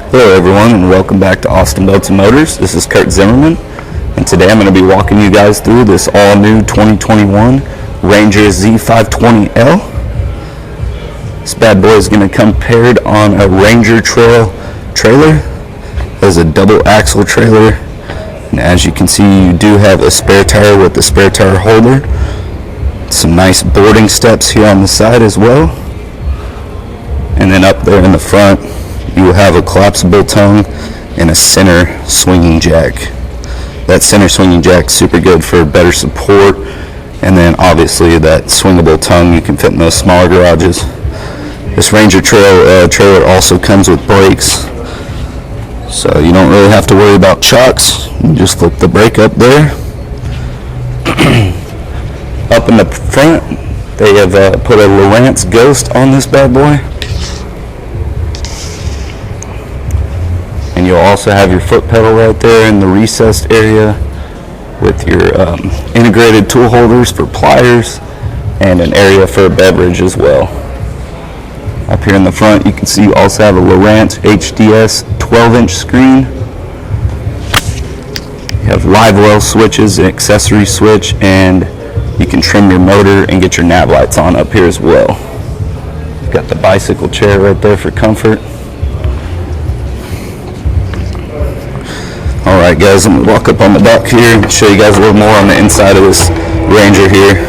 Hello everyone, and welcome back to Austin Belts and Motors. This is Kurt Zimmerman, and today I'm going to be walking you guys through this all-new 2021 Ranger Z520L. This bad boy is going to come paired on a Ranger Trail trailer. It has a double axle trailer, and as you can see, you do have a spare tire with the spare tire holder. Some nice boarding steps here on the side as well, and then up there in the front you will have a collapsible tongue and a center swinging jack. That center swinging jack is super good for better support, and then obviously that swingable tongue you can fit in those smaller garages. This Ranger Trail trailer also comes with brakes, so you don't really have to worry about shocks. You just flip the brake up there. Up in the front they have put a Lowrance Ghost on this bad boy. And you'll also have your foot pedal right there in the recessed area with your integrated tool holders for pliers and an area for a beverage as well. Up here in the front you can see you also have a Lowrance HDS 12-inch screen. You have live well switches, an accessory switch, and you can trim your motor and get your nav lights on up here as well. You've got the bicycle chair right there for comfort. Alright guys, I'm going to walk up on the dock here and show you guys a little more on the inside of this Ranger here.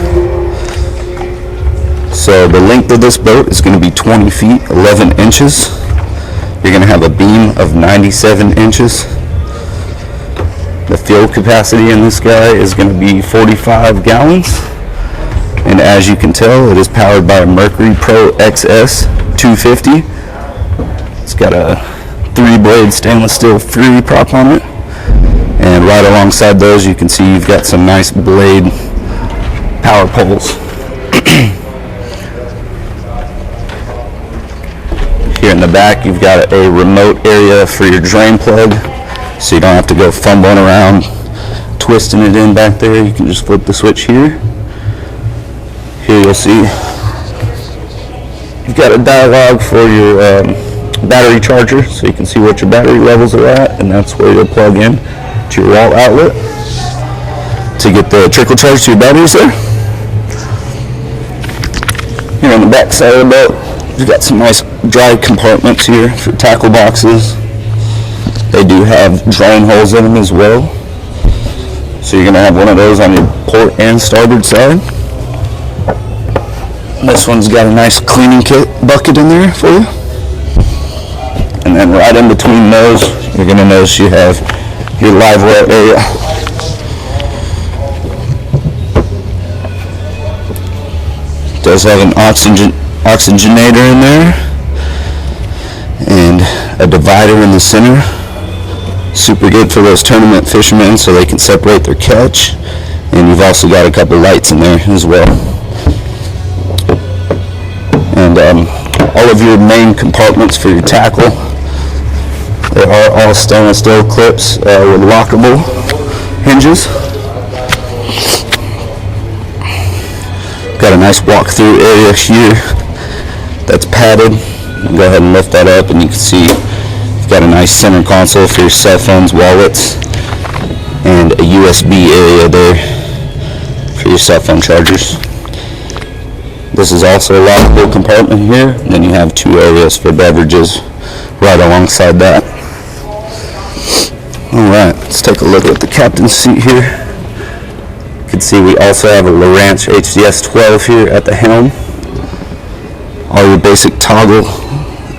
So the length of this boat is going to be 20 feet 11 inches. You're going to have a beam of 97 inches. The fuel capacity in this guy is going to be 45 gallons. And as you can tell, it is powered by a Mercury Pro XS 250. It's got a 3-blade stainless steel Fury prop on it. And right alongside those you can see you've got some nice blade power poles. Here in the back you've got a remote area for your drain plug, so you don't have to go fumbling around twisting it in back there. You can just flip the switch here. Here you'll see you've got a dialogue for your battery charger, so you can see what your battery levels are at, and that's where you'll plug in to your wall outlet to get the trickle charge to your batteries there. Here on the back side of the boat, you've got some nice dry compartments here for tackle boxes. They do have drain holes in them as well, so you're going to have one of those on your port and starboard side. This one's got a nice cleaning kit bucket in there for you. And then right in between those, you're going to notice you have your live well area. It does have an oxygenator in there and a divider in the center. Super good for those tournament fishermen so they can separate their catch. And you've also got a couple lights in there as well. And all of your main compartments for your tackle, they are all stainless steel clips with lockable hinges. Got a nice walk-through area here that's padded. Go ahead and lift that up and you can see you've got a nice center console for your cell phones, wallets, and a USB area there for your cell phone chargers. This is also a lockable compartment here, and then you have 2 areas for beverages right alongside that. Alright, let's take a look at the captain's seat here. You can see we also have a Lowrance HDS 12 here at the helm. All your basic toggle,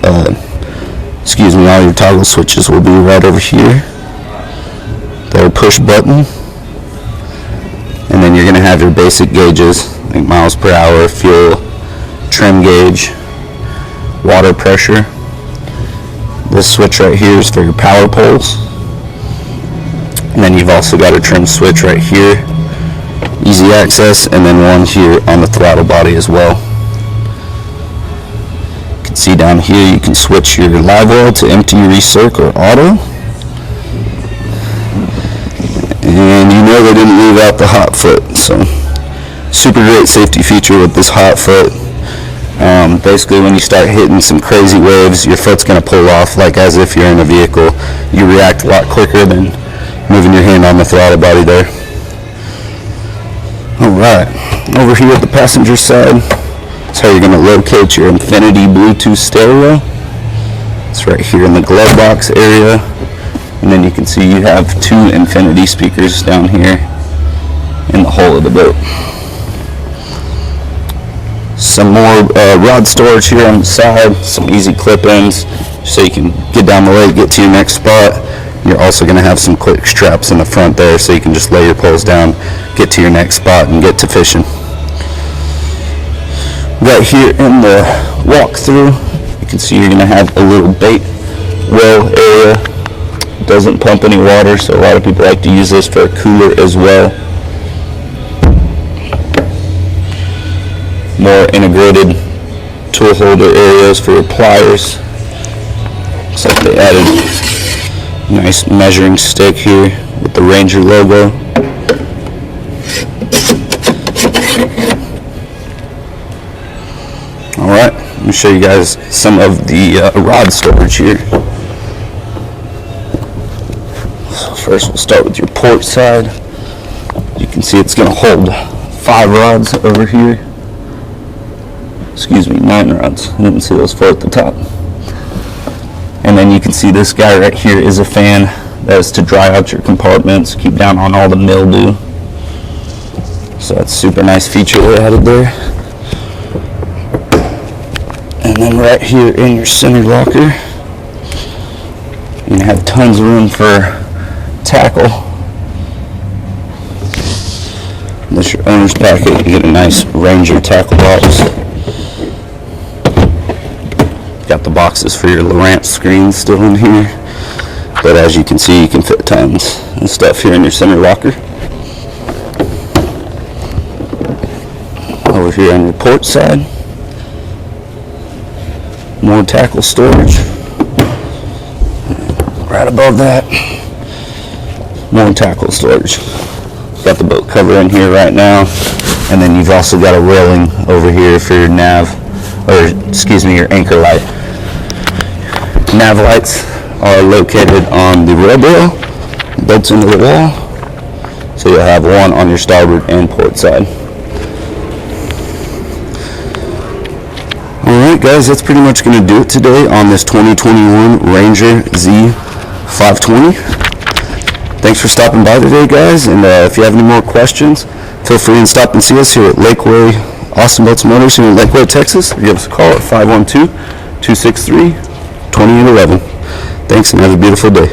all your toggle switches will be right over here. They're push button. And then you're going to have your basic gauges, like miles per hour, fuel, trim gauge, water pressure. This switch right here is for your power poles. And then you've also got a trim switch right here, easy access, and then one here on the throttle body as well. You can see down here you can switch your live well to empty, recirc, or auto. And you know they didn't leave out the hot foot, so super great safety feature with this hot foot. Basically, when you start hitting some crazy waves, your foot's going to pull off like as if you're in a vehicle. You react a lot quicker than moving your hand on the throttle body there. Alright, over here at the passenger side, that's how you're going to locate your Infinity Bluetooth stereo. It's right here in the glove box area. And then you can see you have 2 Infinity speakers down here in the hull of the boat. Some more rod storage here on the side, some easy clip-ins so you can get down the lake, get to your next spot. You're also going to have some quick straps in the front there so you can just lay your poles down, get to your next spot, and get to fishing. Right here in the walkthrough, you can see you're going to have a little bait well area. It doesn't pump any water, so a lot of people like to use this for a cooler as well. More integrated tool holder areas for your pliers. Looks like they added a nice measuring stick here with the Ranger logo. Alright, let me show you guys some of the rod storage here. So first we'll start with your port side. You can see it's going to hold 5 rods over here. Excuse me, 9 rods. I didn't see those 4 at the top. And then you can see this guy right here is a fan. That is to dry out your compartments, keep down on all the mildew. So that's a super nice feature they added there. And then right here in your center locker, you're going to have tons of room for tackle. This is your owner's packet. You get a nice Ranger tackle box. Got the boxes for your Lowrance screens still in here, but as you can see, you can fit tons of stuff here in your center locker. Over here on your port side, more tackle storage. Right above that, more tackle storage. Got the boat cover in here right now, and then you've also got a railing over here for your your anchor light. Nav lights are located on the rub rail, bolts into the wall, so you'll have one on your starboard and port side. Alright guys, that's pretty much going to do it today on this 2021 Ranger Z520. Thanks for stopping by today guys, and if you have any more questions, feel free and stop and see us here at Lakeway Austin Boats and Motors here in Lakeway, Texas, or give us a call at 512-263-2811. Thanks and have a beautiful day.